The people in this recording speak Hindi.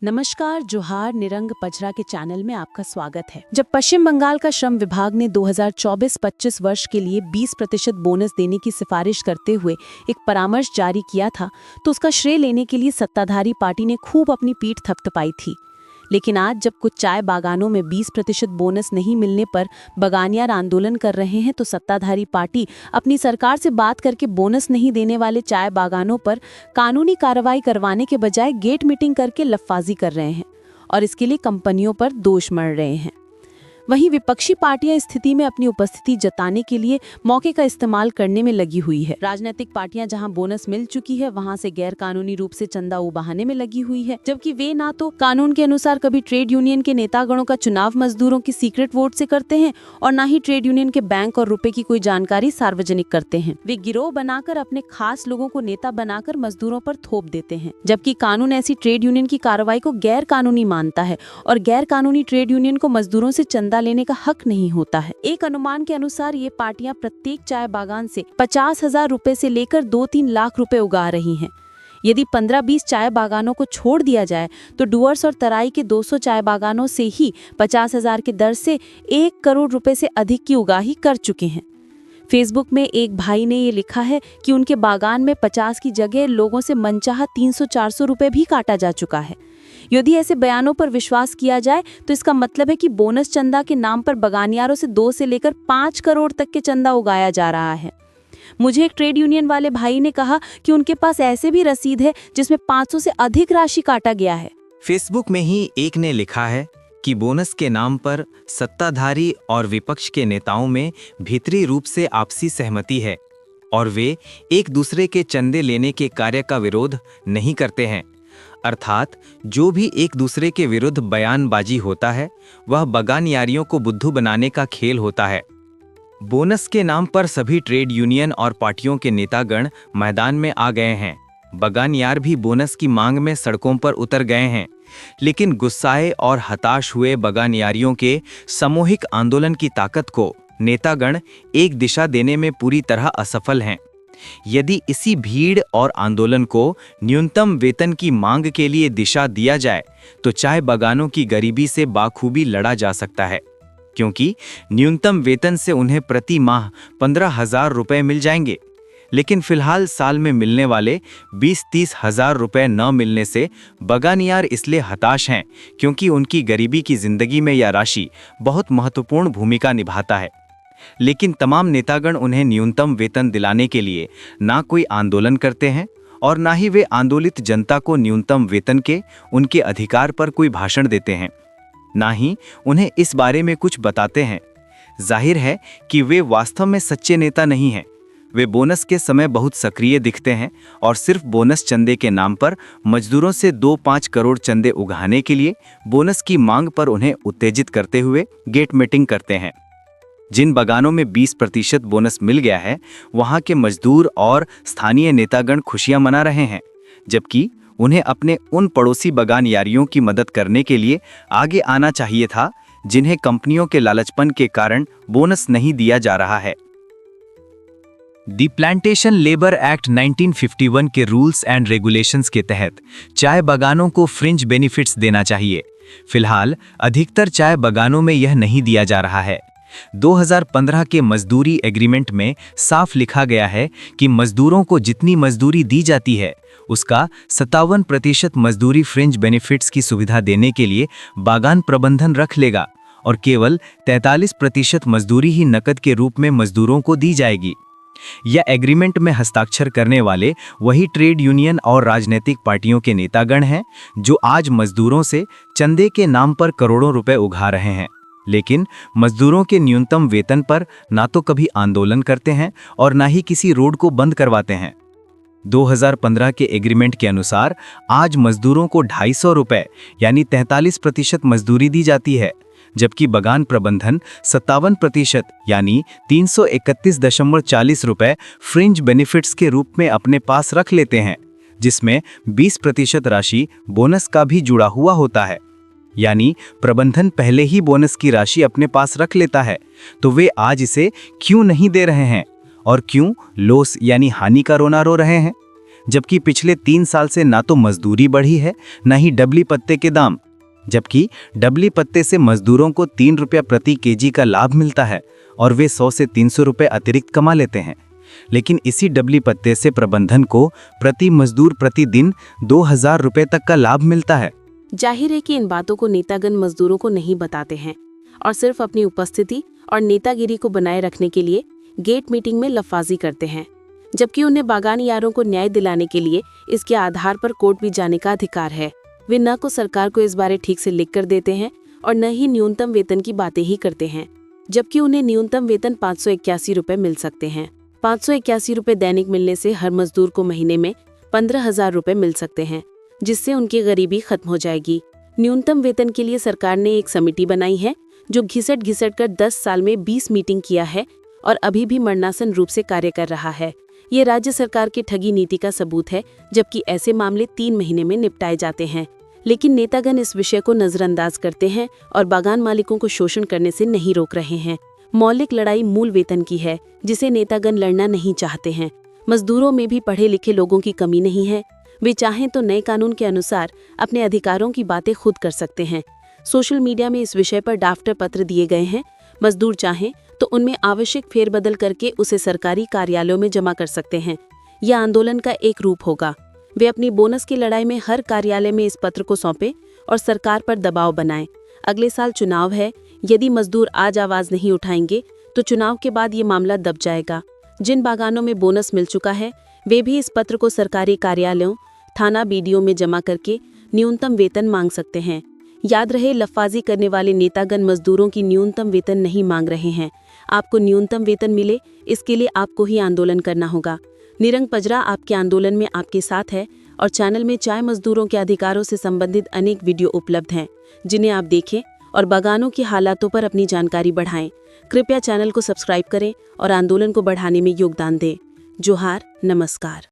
नमस्कार, जोहार, निरंग पचरा के चैनल में आपका स्वागत है। जब पश्चिम बंगाल का श्रम विभाग ने 2024-25 वर्ष के लिए 20% बोनस देने की सिफारिश करते हुए एक परामर्श जारी किया था, तो उसका श्रेय लेने के लिए सत्ताधारी पार्टी ने खूब अपनी पीठ थपथपाई थी। लेकिन आज जब कुछ चाय बागानों में 20% बोनस नहीं मिलने पर बागानियार आंदोलन कर रहे हैं, तो सत्ताधारी पार्टी अपनी सरकार से बात करके बोनस नहीं देने वाले चाय बागानों पर कानूनी कार्रवाई करवाने के बजाय गेट मीटिंग करके लफाजी कर रहे हैं और इसके लिए कंपनियों पर दोष मढ़ रहे हैं। वहीं विपक्षी पार्टियां इस स्थिति में अपनी उपस्थिति जताने के लिए मौके का इस्तेमाल करने में लगी हुई है। राजनीतिक पार्टियां जहां बोनस मिल चुकी है, वहां से गैर कानूनी रूप से चंदा उबाहने में लगी हुई है, जबकि वे ना तो कानून के अनुसार कभी ट्रेड यूनियन के नेतागणों का चुनाव मजदूरों की सीक्रेट वोट से करते हैं और न ही ट्रेड यूनियन के बैंक और रुपए की कोई जानकारी सार्वजनिक करते हैं। वे गिरोह बनाकर अपने खास लोगों को नेता बनाकर मजदूरों पर थोप देते हैं, जबकि कानून ऐसी ट्रेड यूनियन की कार्रवाई को गैर कानूनी मानता है और गैर कानूनी ट्रेड यूनियन को मजदूरों से चंदा लेने का हक नहीं होता है। एक अनुमान के अनुसार ये पार्टियां प्रत्येक चाय बागान से 50,000 रुपए से लेकर 2-3 लाख रुपए उगा रही हैं। यदि 15-20 चाय बागानों को छोड़ दिया जाए तो डुअर्स और तराई के 200 चाय बागानों से ही 50,000 के दर से 1 करोड़ रुपए से अधिक की उगाही कर चुके हैं। फेसबुक में एक भाई ने ये लिखा है कि उनके बागान में 50 की जगह लोगों से मनचाहा 300-400 रुपए भी काटा जा चुका है। यदि ऐसे बयानों पर विश्वास किया जाए तो इसका मतलब है कि बोनस चंदा के नाम पर बागानियारों से 2 से लेकर 5 करोड़ तक के चंदा उगाया जा रहा है। मुझे एक ट्रेड यूनियन वाले भाई ने कहा कि उनके पास ऐसे भी रसीद है जिसमें 500 से अधिक राशि काटा गया है। फेसबुक में ही एक ने लिखा है कि बोनस के नाम पर सत्ताधारी और विपक्ष के नेताओं में भीतरी रूप से आपसी सहमति है और वे एक दूसरे के चंदे लेने के कार्य का विरोध नहीं करते हैं। अर्थात जो भी एक दूसरे के विरुद्ध बयानबाजी होता है वह बागानियारियों को बुद्धू बनाने का खेल होता है। बोनस के नाम पर सभी ट्रेड यूनियन और पार्टियों के नेतागण मैदान में आ गए हैं। बागानियार भी बोनस की मांग में सड़कों पर उतर गए हैं, लेकिन गुस्साए और हताश हुए बागानियारियों के सामूहिक आंदोलन की ताकत को नेतागण एक दिशा देने में पूरी तरह असफल हैं। यदि इसी भीड़ और आंदोलन को न्यूनतम वेतन की मांग के लिए दिशा दिया जाए तो चाय बागानों की गरीबी से बाखूबी लड़ा जा सकता है, क्योंकि न्यूनतम वेतन से उन्हें प्रति माह 15,000 रुपए मिल जाएंगे। लेकिन फिलहाल साल में मिलने वाले 20-30 हजार रुपए न मिलने से बागानियार इसलिए हताश हैं क्योंकि उनकी गरीबी की जिंदगी में यह राशि बहुत महत्वपूर्ण भूमिका निभाता है। लेकिन तमाम नेतागण उन्हें न्यूनतम वेतन दिलाने के लिए ना कोई आंदोलन करते हैं और ना ही वे आंदोलित जनता को न्यूनतम वेतन के उनके अधिकार पर कोई भाषण देते हैं, ना ही उन्हें इस बारे में कुछ बताते हैं। जाहिर है कि वे वास्तव में सच्चे नेता नहीं हैं। वे बोनस के समय बहुत सक्रिय दिखते हैं और सिर्फ बोनस चंदे के नाम पर मजदूरों से 2-5 करोड़ चंदे उगाने के लिए बोनस की मांग पर उन्हें उत्तेजित करते हुए गेट मीटिंग करते हैं। जिन बागानों में 20% बोनस मिल गया है, वहां के मजदूर और स्थानीय नेतागण खुशियां मना रहे हैं, जबकि उन्हें अपने उन पड़ोसी बागानियारियों की मदद करने के लिए आगे आना चाहिए था जिन्हें कंपनियों के लालचपन के कारण बोनस नहीं दिया जा रहा है। दी प्लांटेशन लेबर एक्ट 1951 के रूल्स एंड रेगुलेशंस के तहत चाय बागानों को फ्रिंज बेनिफिट्स देना चाहिए। फिलहाल अधिकतर चाय बागानों में यह नहीं दिया जा रहा है। 2015 के मजदूरी एग्रीमेंट में साफ लिखा गया है कि मजदूरों को जितनी मजदूरी दी जाती है उसका 57% मजदूरी फ्रिंज बेनिफिट्स की सुविधा देने के लिए बागान प्रबंधन रख लेगा और केवल 43% मजदूरी ही नकद के रूप में मजदूरों को दी जाएगी। यह एग्रीमेंट में हस्ताक्षर करने वाले वही ट्रेड यूनियन और राजनीतिक पार्टियों के नेतागण हैं जो आज मजदूरों से चंदे के नाम पर करोड़ों रुपए उगा रहे हैं, लेकिन मजदूरों के न्यूनतम वेतन पर ना तो कभी आंदोलन करते हैं और ना ही किसी रोड को बंद करवाते हैं। 2015 के एग्रीमेंट के अनुसार आज मजदूरों को 250 रुपए यानी 43% मजदूरी दी जाती है, जबकि बागान प्रबंधन 57% यानी 331.40 रुपए फ्रिंज बेनिफिट्स के रूप में अपने पास रख लेते हैं, जिसमें 20% राशि बोनस का भी जुड़ा हुआ होता है। यानी प्रबंधन पहले ही बोनस की राशि अपने पास रख लेता है, तो वे आज इसे क्यों नहीं दे रहे हैं और क्यों लॉस यानी हानि का रोना रो रहे हैं? जबकि पिछले 3 साल से ना तो मजदूरी बढ़ी है, न ही डबली पत्ते के दाम। जबकि डबली पत्ते से मजदूरों को 3 रुपया प्रति केजी का लाभ मिलता है और वे 100 से 300 रुपये अतिरिक्त कमा लेते हैं। लेकिन इसी डबली पत्ते से प्रबंधन को प्रति मजदूर प्रतिदिन 2000 रुपये तक का लाभ मिलता है। जाहिर है कि इन बातों को नेतागण मजदूरों को नहीं बताते हैं और सिर्फ अपनी उपस्थिति और नेतागिरी को बनाए रखने के लिए गेट मीटिंग में लफाजी करते हैं, जबकि उन्हें बागान यारों को न्याय दिलाने के लिए इसके आधार पर कोर्ट भी जाने का अधिकार है। वे न को सरकार को इस बारे ठीक से लिख कर देते हैं और न ही न्यूनतम वेतन की बातें ही करते हैं, जबकि उन्हें न्यूनतम वेतन 581 रुपये मिल सकते हैं। 581 रुपये दैनिक मिलने से हर मजदूर को महीने में 15,000 रुपये मिल सकते हैं, जिससे उनकी गरीबी खत्म हो जाएगी। न्यूनतम वेतन के लिए सरकार ने एक समिति बनाई है जो घिसट कर 10 साल में 20 मीटिंग किया है और अभी भी मरणासन रूप से कार्य कर रहा है। ये राज्य सरकार की ठगी नीति का सबूत है, जबकि ऐसे मामले 3 महीने में निपटाए जाते हैं। लेकिन नेतागण इस विषय को नजरअंदाज करते हैं और बागान मालिकों को शोषण करने से नहीं रोक रहे हैं। मौलिक लड़ाई मूल वेतन की है, जिसे नेतागण लड़ना नहीं चाहते हैं। मजदूरों में भी पढ़े लिखे लोगों की कमी नहीं है। वे चाहें तो नए कानून के अनुसार अपने अधिकारों की बातें खुद कर सकते हैं। सोशल मीडिया में इस विषय पर ड्राफ्ट पत्र दिए गए हैं। मजदूर चाहें तो उनमें आवश्यक फेरबदल करके उसे सरकारी कार्यालयों में जमा कर सकते हैं। यह आंदोलन का एक रूप होगा। वे अपनी बोनस की लड़ाई में हर कार्यालय में इस पत्र को सौंपें और सरकार पर दबाव बनाएं। अगले साल चुनाव है। यदि मजदूर आज आवाज नहीं उठाएंगे तो चुनाव के बाद ये मामला दब जाएगा। जिन बागानों में बोनस मिल चुका है वे भी इस पत्र को सरकारी कार्यालयों, थाना, बीडीओ में जमा करके न्यूनतम वेतन मांग सकते हैं। याद रहे, लफाजी करने वाले नेतागण मजदूरों की न्यूनतम वेतन नहीं मांग रहे हैं। आपको न्यूनतम वेतन मिले, इसके लिए आपको ही आंदोलन करना होगा। निरंग पजरा आपके आंदोलन में आपके साथ है और चैनल में चाय मजदूरों के अधिकारों से संबंधित अनेक वीडियो उपलब्ध हैं, जिन्हें आप देखें और बागानों की हालातों पर अपनी जानकारी बढ़ाएं। कृपया चैनल को सब्सक्राइब करें और आंदोलन को बढ़ाने में योगदान दें। जोहार, नमस्कार।